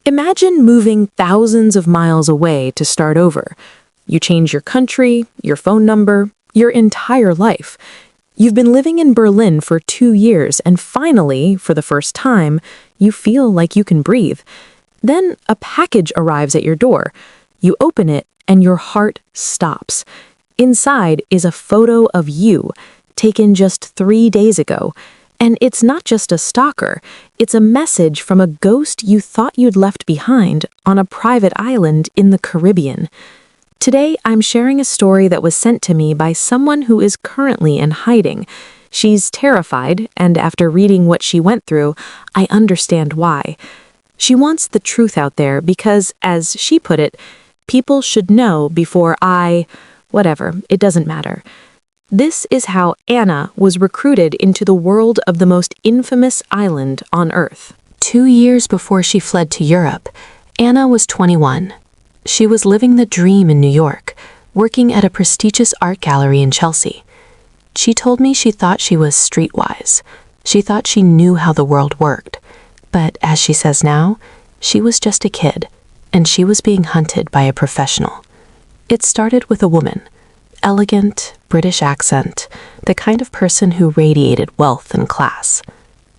Imagine moving thousands of miles away to start over. You change your country, your phone number, your entire life. You've been living in Berlin for 2 years, and finally, for the first time, you feel like you can breathe. Then a package arrives at your door. You open it, and your heart stops. Inside is a photo of you, taken just 3 days ago. And it's not just a stalker, it's a message from a ghost you thought you'd left behind on a private island in the Caribbean. Today, I'm sharing a story that was sent to me by someone who is currently in hiding. She's terrified, and after reading what she went through, I understand why. She wants the truth out there because, as she put it, people should know before whatever, it doesn't matter. This is how Anna was recruited into the world of the most infamous island on Earth. 2 years before she fled to Europe, Anna was 21. She was living the dream in New York, working at a prestigious art gallery in Chelsea. She told me she thought she was streetwise. She thought she knew how the world worked. But as she says now, she was just a kid, and she was being hunted by a professional. It started with a woman. Elegant, British accent, the kind of person who radiated wealth and class.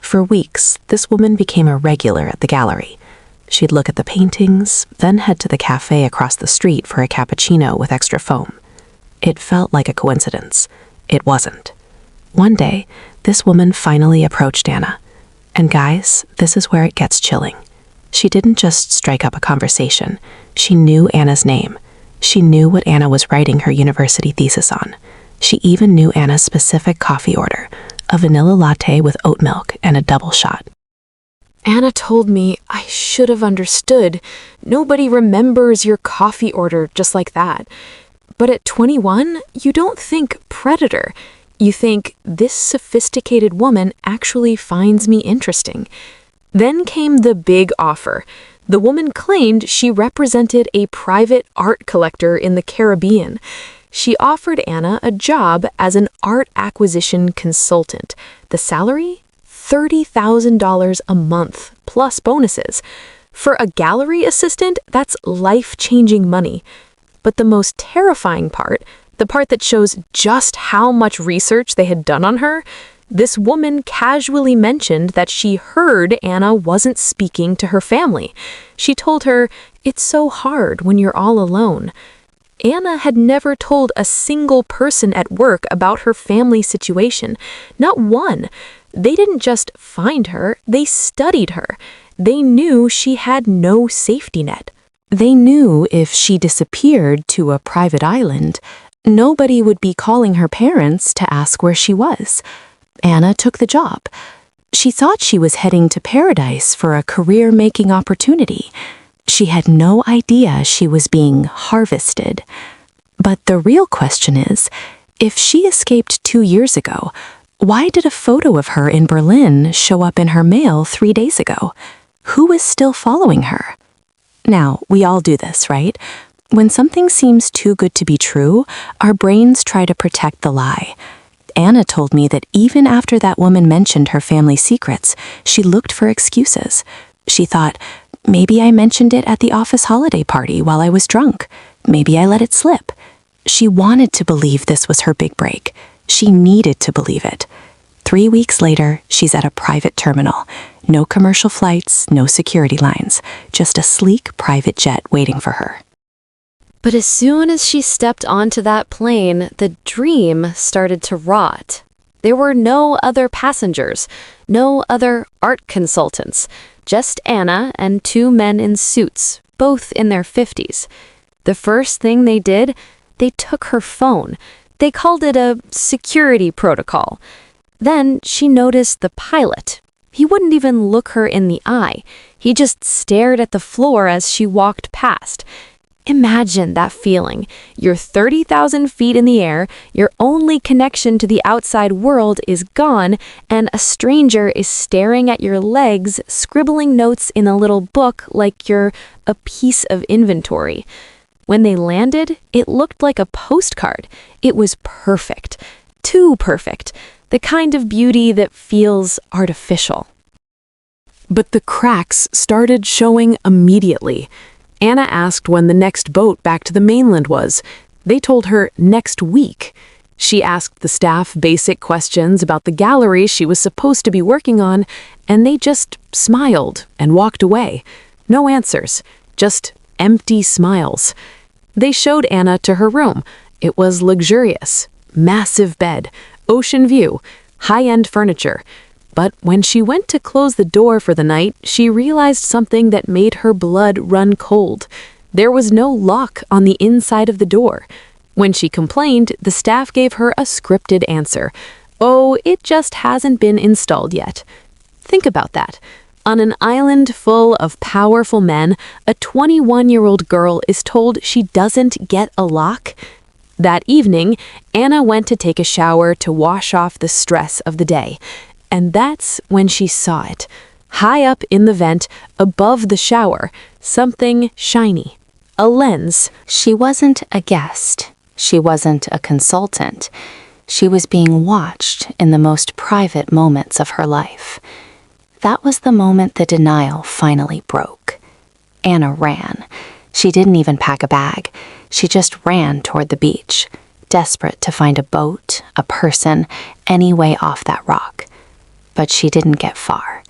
For weeks, this woman became a regular at the gallery. She'd look at the paintings, then head to the cafe across the street for a cappuccino with extra foam. It felt like a coincidence. It wasn't. One day, this woman finally approached Anna. And guys, this is where it gets chilling. She didn't just strike up a conversation. She knew Anna's name. She knew what Anna was writing her university thesis on. She even knew Anna's specific coffee order, a vanilla latte with oat milk and a double shot. Anna told me I should have understood. Nobody remembers your coffee order just like that. But at 21, you don't think predator. You think this sophisticated woman actually finds me interesting. Then came the big offer. The woman claimed she represented a private art collector in the Caribbean. She offered Anna a job as an art acquisition consultant. The salary? $30,000 a month, plus bonuses. For a gallery assistant, that's life-changing money. But the most terrifying part, the part that shows just how much research they had done on her, this woman casually mentioned that she heard Anna wasn't speaking to her family. She told her, "It's so hard when you're all alone." Anna had never told a single person at work about her family situation. Not one. They didn't just find her, they studied her. They knew she had no safety net. They knew if she disappeared to a private island, nobody would be calling her parents to ask where she was. Anna took the job. She thought she was heading to paradise for a career-making opportunity. She had no idea she was being harvested. But the real question is, if she escaped 2 years ago, why did a photo of her in Berlin show up in her mail 3 days ago? Who is still following her? Now, we all do this, right? When something seems too good to be true, our brains try to protect the lie. Anna told me that even after that woman mentioned her family secrets, she looked for excuses. She thought, maybe I mentioned it at the office holiday party while I was drunk. Maybe I let it slip. She wanted to believe this was her big break. She needed to believe it. 3 weeks later, she's at a private terminal. No commercial flights, no security lines, just a sleek private jet waiting for her. But as soon as she stepped onto that plane, the dream started to rot. There were no other passengers, no other art consultants, just Anna and 2 men in suits, both in their 50s. The first thing they did, they took her phone. They called it a security protocol. Then she noticed the pilot. He wouldn't even look her in the eye. He just stared at the floor as she walked past. Imagine that feeling. You're 30,000 feet in the air, your only connection to the outside world is gone, and a stranger is staring at your legs, scribbling notes in a little book like you're a piece of inventory. When they landed, it looked like a postcard. It was perfect. Too perfect. The kind of beauty that feels artificial. But the cracks started showing immediately. Anna asked when the next boat back to the mainland was. They told her next week. She asked the staff basic questions about the gallery she was supposed to be working on, and they just smiled and walked away. No answers, just empty smiles. They showed Anna to her room. It was luxurious, massive bed, ocean view, high-end furniture. But when she went to close the door for the night, she realized something that made her blood run cold. There was no lock on the inside of the door. When she complained, the staff gave her a scripted answer. Oh, it just hasn't been installed yet. Think about that. On an island full of powerful men, a 21-year-old girl is told she doesn't get a lock? That evening, Anna went to take a shower to wash off the stress of the day. And that's when she saw it. High up in the vent, above the shower, something shiny. A lens. She wasn't a guest. She wasn't a consultant. She was being watched in the most private moments of her life. That was the moment the denial finally broke. Anna ran. She didn't even pack a bag. She just ran toward the beach, desperate to find a boat, a person, any way off that rock. But she didn't get far.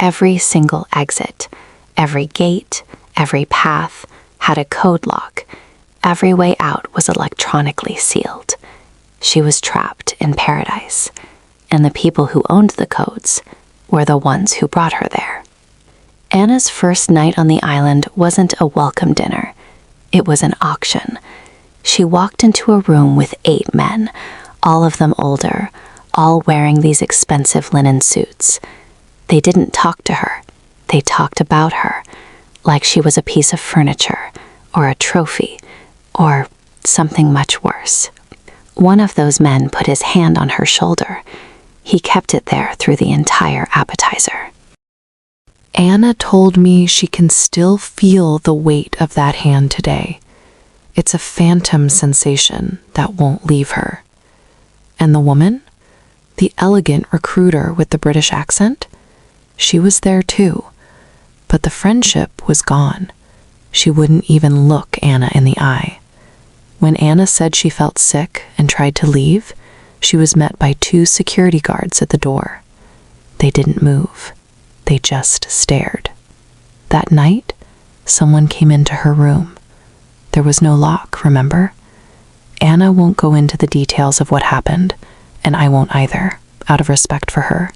Every single exit, every gate, every path had a code lock. Every way out was electronically sealed. She was trapped in paradise, and the people who owned the codes were the ones who brought her there. Anna's first night on the island wasn't a welcome dinner. It was an auction. She walked into a room with 8 men, all of them older, all wearing these expensive linen suits. They didn't talk to her. They talked about her, like she was a piece of furniture, or a trophy, or something much worse. One of those men put his hand on her shoulder. He kept it there through the entire appetizer. Anna told me she can still feel the weight of that hand today. It's a phantom sensation that won't leave her. And the woman? The elegant recruiter with the British accent? She was there too, but the friendship was gone. She wouldn't even look Anna in the eye. When Anna said she felt sick and tried to leave, she was met by 2 security guards at the door. They didn't move. They just stared. That night, someone came into her room. There was no lock, remember? Anna won't go into the details of what happened, and I won't either, out of respect for her.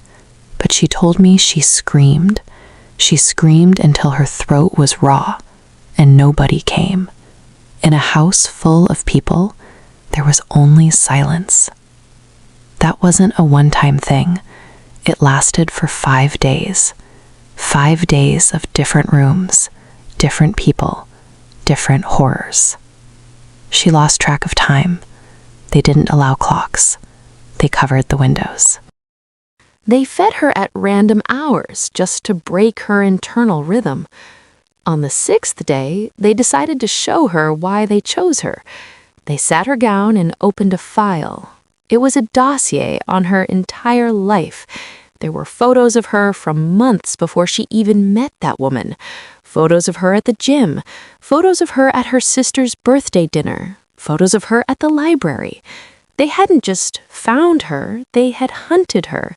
But she told me she screamed. She screamed until her throat was raw, and nobody came. In a house full of people, there was only silence. That wasn't a one-time thing. It lasted for 5 days. 5 days of different rooms, different people, different horrors. She lost track of time. They didn't allow clocks. They covered the windows. They fed her at random hours just to break her internal rhythm. On the 6th day, they decided to show her why they chose her. They sat her down and opened a file. It was a dossier on her entire life. There were photos of her from months before she even met that woman. Photos of her at the gym. Photos of her at her sister's birthday dinner. Photos of her at the library. They hadn't just found her, they had hunted her.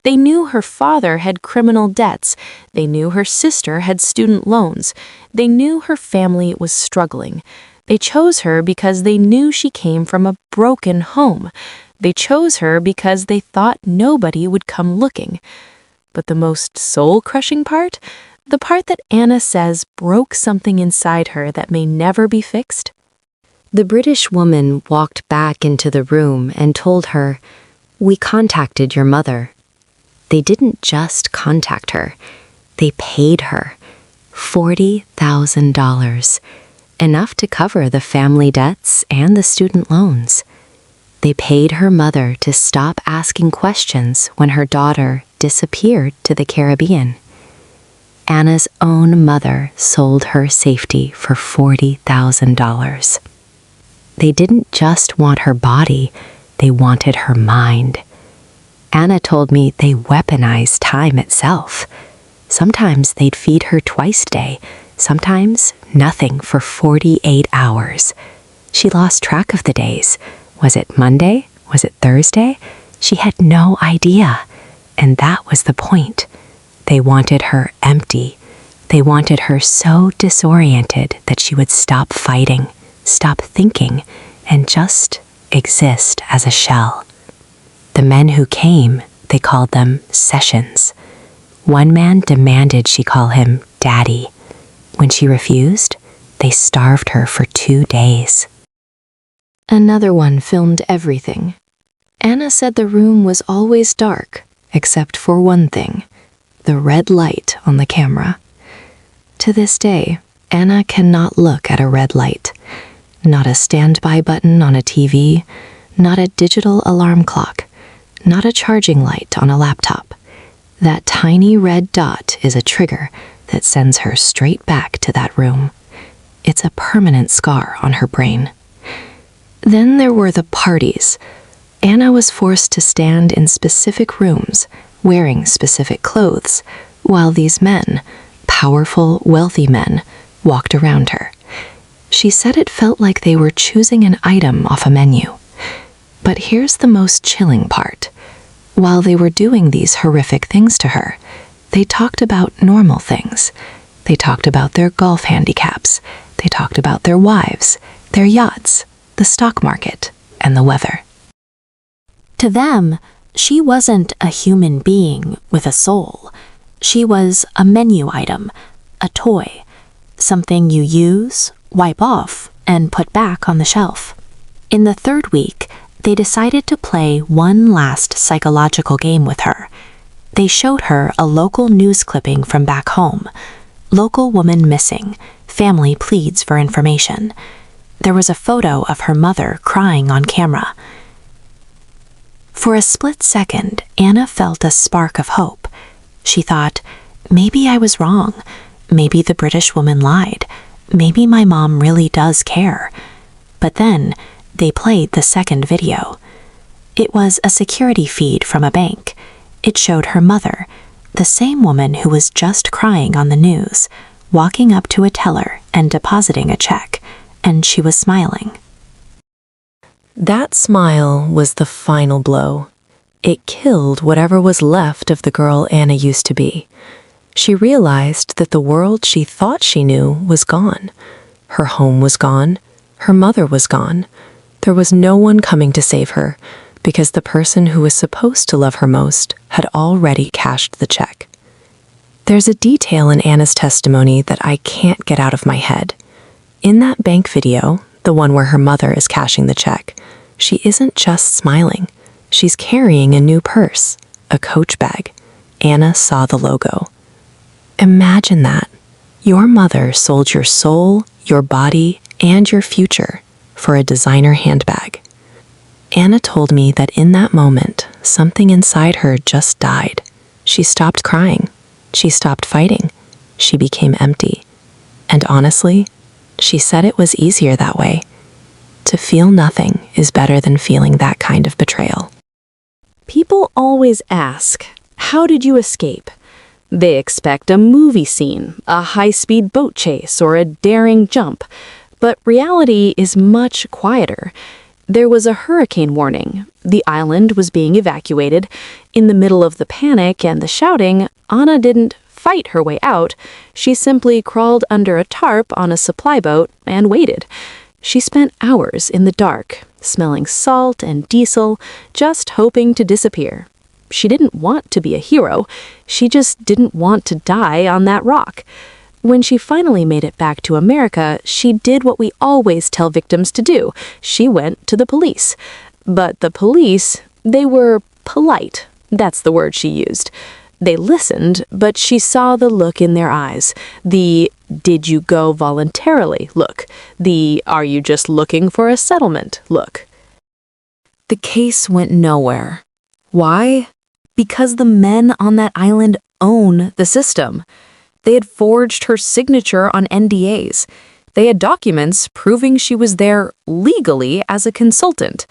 They knew her father had criminal debts. They knew her sister had student loans. They knew her family was struggling. They chose her because they knew she came from a broken home. They chose her because they thought nobody would come looking. But the most soul-crushing part? The part that Anna says broke something inside her that may never be fixed? The British woman walked back into the room and told her, "We contacted your mother." They didn't just contact her. They paid her $40,000, enough to cover the family debts and the student loans. They paid her mother to stop asking questions when her daughter disappeared to the Caribbean. Anna's own mother sold her safety for $40,000. They didn't just want her body, they wanted her mind. Anna told me they weaponized time itself. Sometimes they'd feed her twice a day, sometimes nothing for 48 hours. She lost track of the days. Was it Monday? Was it Thursday? She had no idea. And that was the point. They wanted her empty. They wanted her so disoriented that she would stop fighting, stop thinking, and just exist as a shell. The men who came, they called them sessions. One man demanded she call him Daddy. When she refused, they starved her for 2 days. Another one filmed everything. Anna said the room was always dark, except for one thing, the red light on the camera. To this day, Anna cannot look at a red light. Not a standby button on a TV, not a digital alarm clock, not a charging light on a laptop. That tiny red dot is a trigger that sends her straight back to that room. It's a permanent scar on her brain. Then there were the parties. Anna was forced to stand in specific rooms, wearing specific clothes, while these men, powerful, wealthy men, walked around her. She said it felt like they were choosing an item off a menu. But here's the most chilling part. While they were doing these horrific things to her, they talked about normal things. They talked about their golf handicaps. They talked about their wives, their yachts, the stock market, and the weather. To them, she wasn't a human being with a soul. She was a menu item, a toy, something you use, wipe off, and put back on the shelf. In the third week, they decided to play one last psychological game with her. They showed her a local news clipping from back home. Local woman missing, family pleads for information. There was a photo of her mother crying on camera. For a split second, Anna felt a spark of hope. She thought, maybe I was wrong. Maybe the British woman lied. Maybe my mom really does care. But then, they played the second video. It was a security feed from a bank. It showed her mother, the same woman who was just crying on the news, walking up to a teller and depositing a check, and she was smiling. That smile was the final blow. It killed whatever was left of the girl Anna used to be. She realized that the world she thought she knew was gone. Her home was gone. Her mother was gone. There was no one coming to save her, because the person who was supposed to love her most had already cashed the check. There's a detail in Anna's testimony that I can't get out of my head. In that bank video, the one where her mother is cashing the check, she isn't just smiling. She's carrying a new purse, a Coach bag. Anna saw the logo. Imagine that. Your mother sold your soul, your body, and your future for a designer handbag. Anna told me that in that moment, something inside her just died. She stopped crying. She stopped fighting. She became empty. And honestly, she said it was easier that way. To feel nothing is better than feeling that kind of betrayal. People always ask, how did you escape? They expect a movie scene, a high-speed boat chase, or a daring jump. But reality is much quieter. There was a hurricane warning. The island was being evacuated. In the middle of the panic and the shouting, Anna didn't fight her way out. She simply crawled under a tarp on a supply boat and waited. She spent hours in the dark, smelling salt and diesel, just hoping to disappear. She didn't want to be a hero. She just didn't want to die on that rock. When she finally made it back to America, she did what we always tell victims to do. She went to the police. But the police, they were polite. That's the word she used. They listened, but she saw the look in their eyes. The, did you go voluntarily look. The, are you just looking for a settlement look. The case went nowhere. Why? Because the men on that island own the system. They had forged her signature on NDAs. They had documents proving she was there legally as a consultant.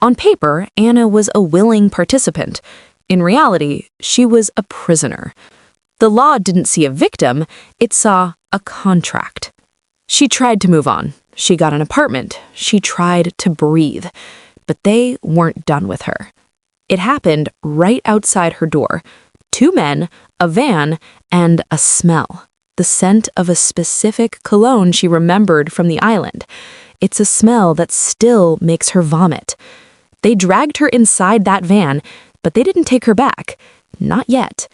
On paper, Anna was a willing participant. In reality, she was a prisoner. The law didn't see a victim, it saw a contract. She tried to move on. She got an apartment. She tried to breathe. But they weren't done with her. It happened right outside her door. 2 men, a van, and a smell. The scent of a specific cologne she remembered from the island. It's a smell that still makes her vomit. They dragged her inside that van, but they didn't take her back. Not yet.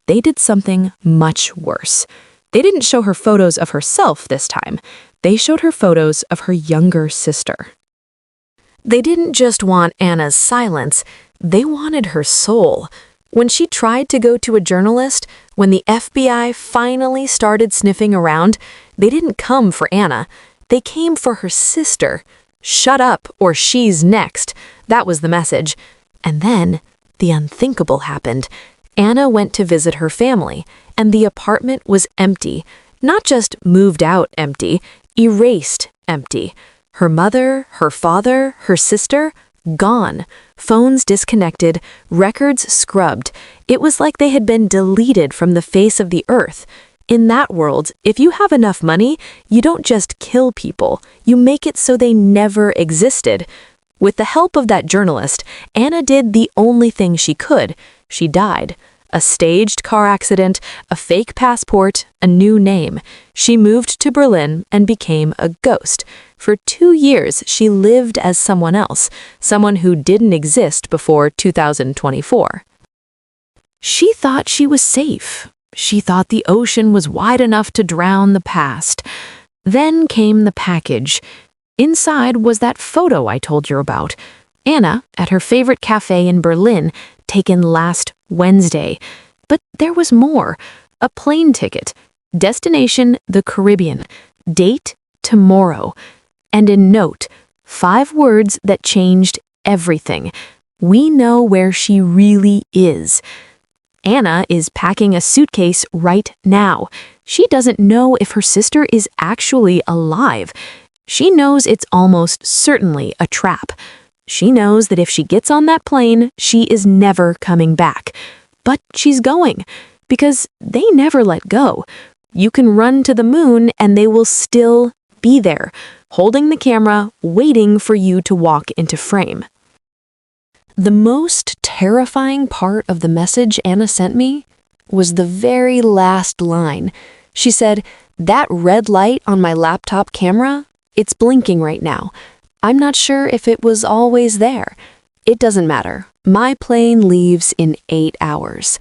They did something much worse. They didn't show her photos of herself this time. They showed her photos of her younger sister. They didn't just want Anna's silence, they wanted her soul. When she tried to go to a journalist, when the FBI finally started sniffing around, they didn't come for Anna. They came for her sister. Shut up or she's next. That was the message. And then the unthinkable happened. Anna went to visit her family, and the apartment was empty. Not just moved out empty, erased empty. Her mother, her father, her sister, gone. Phones disconnected, records scrubbed. It was like they had been deleted from the face of the earth. In that world, if you have enough money, you don't just kill people. You make it so they never existed. With the help of that journalist, Anna did the only thing she could. She died. A staged car accident, a fake passport, a new name. She moved to Berlin and became a ghost. For 2 years, she lived as someone else, someone who didn't exist before 2024. She thought she was safe. She thought the ocean was wide enough to drown the past. Then came the package. Inside was that photo I told you about. Anna, at her favorite cafe in Berlin, taken last Wednesday. But there was more. A plane ticket. Destination, the Caribbean. Date, tomorrow. And a note. 5 words that changed everything. We know where she really is. Anna is packing a suitcase right now. She doesn't know if her sister is actually alive. She knows it's almost certainly a trap. She knows that if she gets on that plane, she is never coming back. But she's going, because they never let go. You can run to the moon and they will still be there, holding the camera, waiting for you to walk into frame. The most terrifying part of the message Anna sent me was the very last line. She said, "That red light on my laptop camera, it's blinking right now. I'm not sure if it was always there. It doesn't matter. My plane leaves in 8 hours."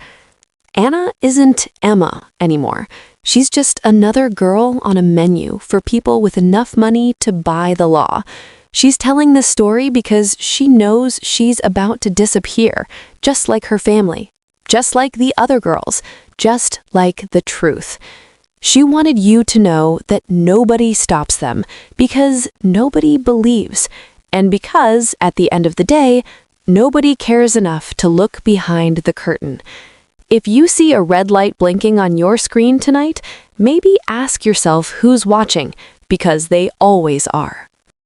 Anna isn't Emma anymore. She's just another girl on a menu for people with enough money to buy the law. She's telling this story because she knows she's about to disappear, just like her family, just like the other girls, just like the truth. She wanted you to know that nobody stops them, because nobody believes, and because, at the end of the day, nobody cares enough to look behind the curtain. If you see a red light blinking on your screen tonight, maybe ask yourself who's watching, because they always are.